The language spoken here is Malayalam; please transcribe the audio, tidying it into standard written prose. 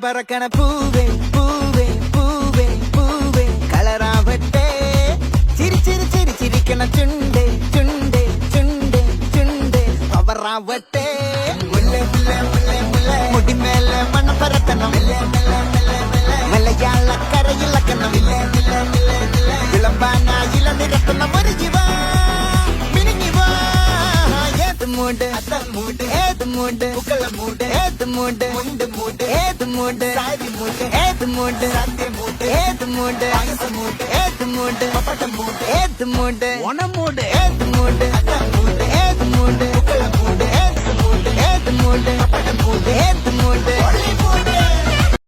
പറക്കണ പൂവേ പൂവേ പൂവേ പൂവേ കളറാവട്ടെ ചിരിക്കണ ചുണ്ടേ ചുണ്ടേ ചുണ്ടേ ചുണ്ടേ അവറാവട്ടെ മുടിമേലെ മണം പറക്കണം മലയാളക്കരയിലക്കണം വിളമ്പാനായില നിരത്തുന്ന ഒരു ജീവ മിനിങ്ങിവാ ഏത് മൂട് ഏത് മൂട് ഏത് മൂട് ഏത് മൂട് ഏത് മൂട് ഏത് മൂട് ഏത് മൂട് ഏത് മൂട് ഓണമൂട് ഏത് മൂട് ഏത് മൂട് ഏത് മൂട് ഏത് മൂട് ഏത് മൂട്